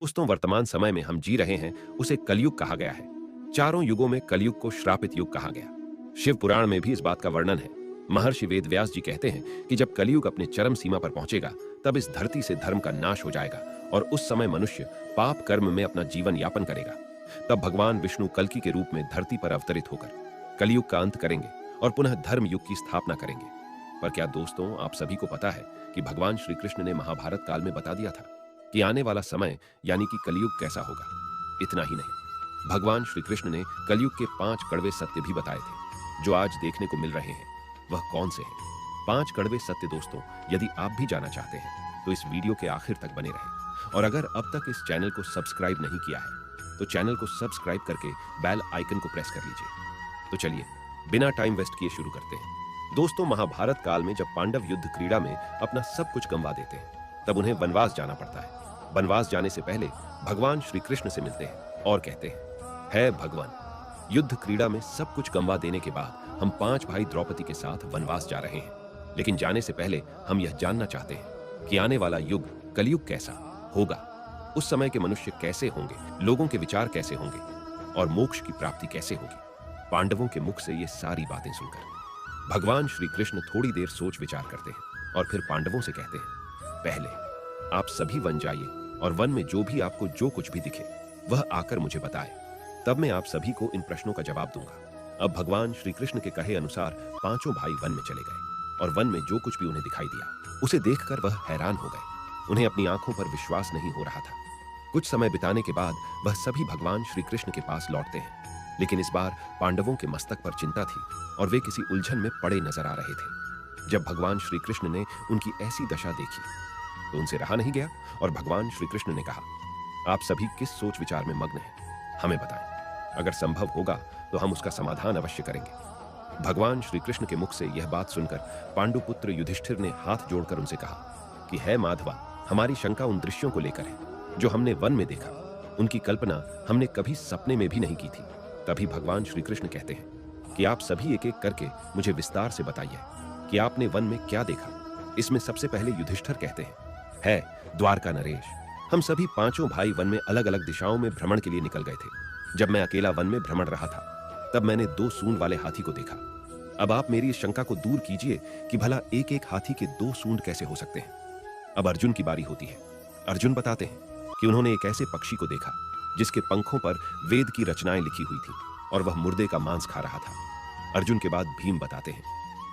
दोस्तों, वर्तमान समय में हम जी रहे हैं उसे कलयुग कहा गया है। चारों युगों में कलयुग को श्रापित युग कहा गया। शिव पुराण में भी इस बात का वर्णन है। महर्षि वेद व्यास जी कहते हैं कि जब कलयुग अपने चरम सीमा पर पहुंचेगा तब इस धरती से धर्म का नाश हो जाएगा और उस समय मनुष्य पाप कर्म में अपना जीवन यापन करेगा। तब भगवान विष्णु कल्कि के रूप में धरती पर अवतरित होकर कलयुग का अंत करेंगे और पुनः धर्म युग की स्थापना करेंगे। पर क्या दोस्तों, आप सभी को पता है कि भगवान श्री कृष्ण ने महाभारत काल में बता दिया था कि आने वाला समय यानी कि कलयुग कैसा होगा। इतना ही नहीं, भगवान श्री कृष्ण ने कलयुग के 5 कड़वे सत्य भी बताए थे जो आज देखने को मिल रहे हैं। वह कौन से हैं 5 कड़वे सत्य? दोस्तों, यदि आप भी जाना चाहते हैं तो इस वीडियो के आखिर तक बने रहें। और अगर अब तक इस चैनल को सब्सक्राइब नहीं किया है तो चैनल को सब्सक्राइब करके बेल आइकन को प्रेस कर लीजिए। तो चलिए बिना टाइम वेस्ट किए शुरू करते हैं। दोस्तों, महाभारत काल में जब पांडव युद्ध क्रीड़ा में अपना सब कुछ गंवा देते हैं तब उन्हें वनवास जाना पड़ता है। वनवास जाने से पहले भगवान श्री कृष्ण से मिलते हैं और कहते हैं, है भगवान, युद्ध क्रीड़ा में सब कुछ गंवा देने के बाद हम 5 भाई द्रौपदी के साथ वनवास जा रहे हैं। लेकिन जाने से पहले हम यह जानना चाहते हैं कि आने वाला युग कलयुग कैसा होगा। उस समय के मनुष्य कैसे होंगे, लोगों के विचार कैसे होंगे और मोक्ष की प्राप्ति कैसे होगी। पांडवों के मुख से ये सारी बातें सुनकर भगवान श्री कृष्ण थोड़ी देर सोच विचार करते हैं और फिर पांडवों से कहते हैं, पहले आप सभी वन जाइए और वन में जो भी आपको जो कुछ भी दिखे वह आकर मुझे बताए, तब मैं आप सभी को इन प्रश्नों का जवाब दूंगा। अब भगवान श्री कृष्ण के कहे अनुसार पांचों भाई वन में चले गए और वन में जो कुछ भी उन्हें दिखाई दिया उसे देखकर वह हैरान हो गए। उन्हें अपनी आंखों पर विश्वास नहीं हो रहा था। कुछ समय बिताने के बाद वह सभी भगवान श्री कृष्ण के पास लौटते हैं, लेकिन इस बार पांडवों के मस्तक पर चिंता थी और वे किसी उलझन में पड़े नजर आ रहे थे। जब भगवान श्री कृष्ण ने उनकी ऐसी दशा देखी तो उनसे रहा नहीं गया और भगवान श्री कृष्ण ने कहा, आप सभी किस सोच विचार में मग्न हैं, हमें बताएं। अगर संभव होगा तो हम उसका समाधान अवश्य करेंगे। भगवान श्री कृष्ण के मुख से यह बात सुनकर पांडुपुत्र युधिष्ठिर ने हाथ जोड़कर उनसे कहा कि है माधवा, हमारी शंका उन दृश्यों को लेकर है जो हमने वन में देखा। उनकी कल्पना हमने कभी सपने में भी नहीं की थी। तभी भगवान श्री कृष्ण कहते हैं कि आप सभी एक एक करके मुझे विस्तार से बताइए कि आपने वन में क्या देखा। इसमें सबसे पहले युधिष्ठिर कहते हैं, है द्वारका नरेश, हम सभी पांचों भाई वन में अलग अलग दिशाओं में भ्रमण के लिए निकल गए थे। जब मैं अकेला वन में भ्रमण रहा था तब मैंने 2 सूंड वाले हाथी को देखा। अब आप मेरी इस शंका को दूर कीजिए कि भला एक एक हाथी के 2 सूंड कैसे हो सकते हैं। अब अर्जुन की बारी होती है। अर्जुन बताते हैं कि उन्होंने एक ऐसे पक्षी को देखा जिसके पंखों पर वेद की रचनाएं लिखी हुई थी और वह मुर्दे का मांस खा रहा था। अर्जुन के बाद भीम बताते हैं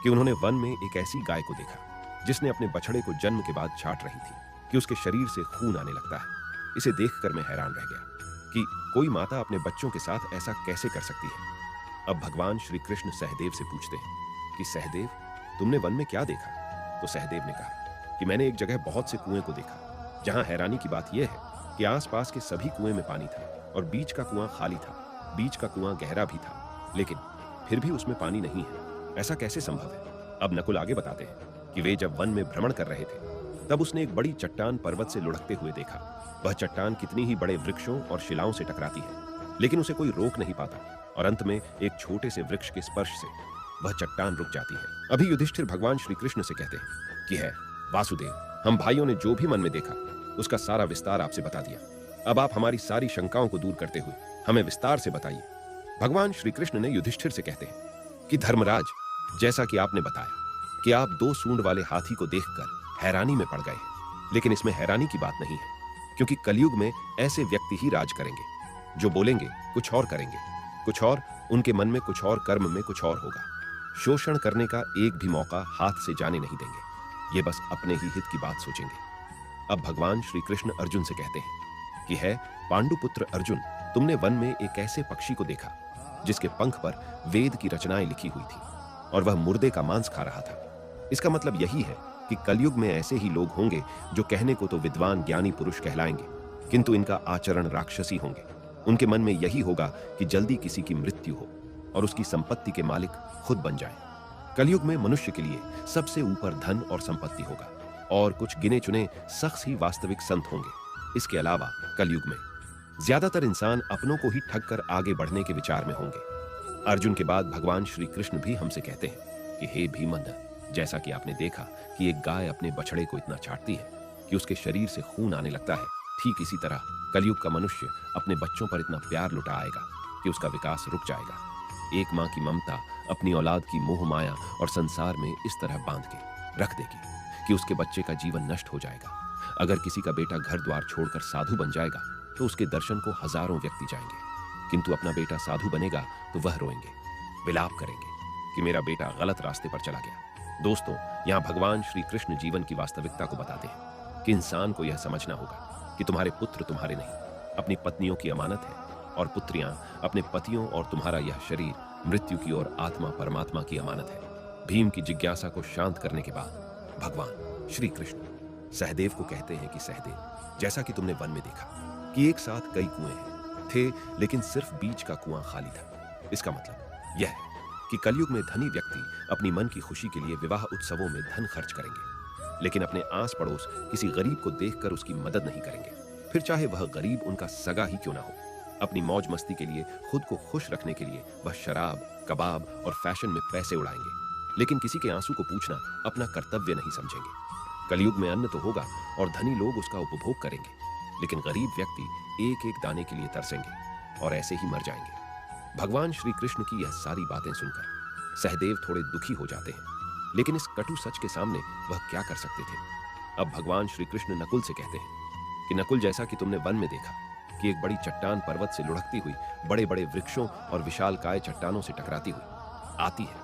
कि उन्होंने वन में एक ऐसी गाय को देखा जिसने अपने बछड़े को जन्म के बाद छाट रही थी कि उसके शरीर से खून आने लगता है। इसे देखकर मैं हैरान रह गया कि कोई माता अपने बच्चों के साथ ऐसा कैसे कर सकती है। अब भगवान श्री कृष्ण सहदेव से पूछते हैं कि सहदेव, तुमने वन में क्या देखा? तो सहदेव ने कहा कि मैंने एक जगह बहुत से कुएं को देखा जहां हैरानी की बात यह है कि आसपास के सभी कुएं में पानी था और बीच का कुआं खाली था। बीच का कुआं गहरा भी था लेकिन फिर भी उसमें पानी नहीं है। ऐसा कैसे संभव है? अब नकुल आगे बताते हैं कि वे जब वन में भ्रमण कर रहे थे तब उसने एक बड़ी चट्टान पर्वत से लुढ़कते हुए देखा। वह चट्टान कितनी ही बड़े वृक्षों और शिलाओं से टकराती है लेकिन उसे कोई रोक नहीं पाता और अंत में एक छोटे से वृक्ष के स्पर्श से वह चट्टान रुक जाती है। अभी युधिष्ठिर भगवान श्री कृष्ण से कहते हैं कि है वासुदेव, हम भाइयों ने जो भी मन में देखा उसका सारा विस्तार आपसे बता दिया। अब आप हमारी सारी शंकाओं को दूर करते हुए हमें विस्तार से बताइए। भगवान श्री कृष्ण ने युधिष्ठिर से कहते हैं कि धर्मराज, जैसा कि आपने बताया कि आप 2 सूंड वाले हाथी को देखकर हैरानी में पड़ गए, लेकिन इसमें हैरानी की बात नहीं है, क्योंकि कलयुग में ऐसे व्यक्ति ही राज करेंगे जो बोलेंगे कुछ और करेंगे कुछ और, उनके मन में कुछ और, कर्म में कुछ और होगा। शोषण करने का एक भी मौका हाथ से जाने नहीं देंगे। ये बस अपने ही हित की बात सोचेंगे। अब भगवान श्री कृष्ण अर्जुन से कहते हैं कि है पांडुपुत्र अर्जुन, तुमने वन में एक ऐसे पक्षी को देखा जिसके पंख पर वेद की रचनाएं लिखी हुई थी और वह मुर्दे का मांस खा रहा था। इसका मतलब यही है कि कलयुग में ऐसे ही लोग होंगे जो कहने को तो विद्वान ज्ञानी पुरुष कहलाएंगे किंतु इनका आचरण राक्षसी होंगे। उनके मन में यही होगा कि जल्दी किसी की मृत्यु हो और उसकी संपत्ति के मालिक खुद बन जाएं। कलयुग में मनुष्य के लिए सबसे ऊपर धन और संपत्ति होगा और कुछ गिने चुने शख्स ही वास्तविक संत होंगे। इसके अलावा कलयुग में ज्यादातर इंसान अपनों को ही ठग कर आगे बढ़ने के विचार में होंगे। अर्जुन के बाद भगवान श्री कृष्ण भी हमसे कहते हैं कि हे भीमंदर, जैसा कि आपने देखा कि एक गाय अपने बछड़े को इतना चाटती है कि उसके शरीर से खून आने लगता है, ठीक इसी तरह कलयुग का मनुष्य अपने बच्चों पर इतना प्यार लुटा आएगा कि उसका विकास रुक जाएगा। एक माँ की ममता अपनी औलाद की मोह माया और संसार में इस तरह बांध के रख देगी कि उसके बच्चे का जीवन नष्ट हो जाएगा। अगर किसी का बेटा घर द्वार छोड़कर साधु बन जाएगा तो उसके दर्शन को हजारों व्यक्ति जाएंगे, किंतु अपना बेटा साधु बनेगा तो वह रोएंगे, विलाप करेंगे कि मेरा बेटा गलत रास्ते पर चला गया। दोस्तों, यहाँ भगवान श्री कृष्ण जीवन की वास्तविकता को बताते हैं कि इंसान को यह समझना होगा कि तुम्हारे पुत्र तुम्हारे नहीं, अपनी पत्नियों की अमानत है, और पुत्रियां अपने पतियों, और तुम्हारा यह शरीर मृत्यु की और आत्मा परमात्मा की अमानत है। भीम की जिज्ञासा को शांत करने के बाद भगवान श्री कृष्ण सहदेव को कहते हैं कि सहदेव, जैसा कि तुमने वन में देखा कि एक साथ कई कुएं थे, लेकिन सिर्फ बीच का कुआं खाली था। इसका मतलब यह है कि कलयुग में धनी व्यक्ति अपनी मन की खुशी के लिए विवाह उत्सवों में धन खर्च करेंगे, लेकिन अपने आस पड़ोस किसी गरीब को देखकर उसकी मदद नहीं करेंगे, फिर चाहे वह गरीब उनका सगा ही क्यों ना हो। अपनी मौज मस्ती के लिए, खुद को खुश रखने के लिए वह शराब, कबाब और फैशन में पैसे उड़ाएंगे, लेकिन किसी के आंसू को पूछना अपना कर्तव्य नहीं समझेंगे। कलयुग में अन्न तो होगा और धनी लोग उसका उपभोग करेंगे, लेकिन गरीब व्यक्ति एक एक दाने के लिए तरसेंगे और ऐसे ही मर जाएंगे। भगवान श्री कृष्ण की यह सारी बातें सुनकर सहदेव थोड़े दुखी हो जाते हैं, लेकिन इस कटु सच के सामने वह क्या कर सकते थे। अब भगवान श्री कृष्ण नकुल से कहते हैं कि नकुल, जैसा कि तुमने वन में देखा कि एक बड़ी चट्टान पर्वत से लुढ़कती हुई बड़े बड़े वृक्षों और विशालकाय चट्टानों से टकराती हुई आती है,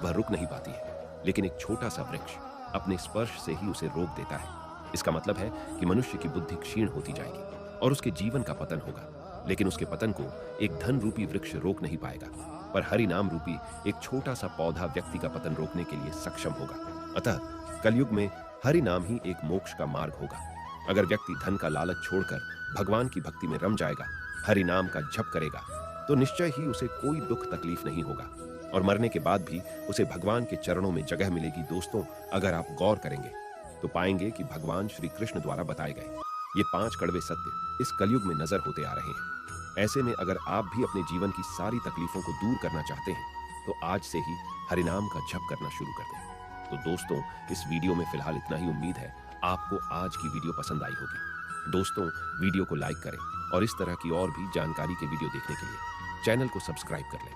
वह रुक नहीं पाती है, लेकिन एक छोटा सा वृक्ष अपने स्पर्श से ही उसे रोक देता है। इसका मतलब है कि मनुष्य की बुद्धि क्षीण होती जाएगी और उसके जीवन का पतन होगा, लेकिन उसके पतन को एक धन रूपी वृक्ष रोक नहीं पाएगा, पर हरि नाम रूपी एक छोटा सा पौधा व्यक्ति का पतन रोकने के लिए सक्षम होगा। अतः कलयुग में हरि नाम ही एक मोक्ष का मार्ग होगा। अगर व्यक्ति धन का लालच छोड़कर भगवान की भक्ति में रम जाएगा, हरि नाम का जप करेगा, तो निश्चय ही उसे कोई दुख तकलीफ नहीं होगा और मरने के बाद भी उसे भगवान के चरणों में जगह मिलेगी। दोस्तों, अगर आप गौर करेंगे तो पाएंगे कि भगवान श्री कृष्ण द्वारा बताए गए ये 5 कड़वे सत्य इस कलयुग में नजर होते आ रहे हैं। ऐसे में अगर आप भी अपने जीवन की सारी तकलीफों को दूर करना चाहते हैं तो आज से ही हरिनाम का जप करना शुरू कर दें। तो दोस्तों, इस वीडियो में फिलहाल इतना ही। उम्मीद है आपको आज की वीडियो पसंद आई होगी। दोस्तों, वीडियो को लाइक करें और इस तरह की और भी जानकारी के वीडियो देखने के लिए चैनल को सब्सक्राइब कर लें।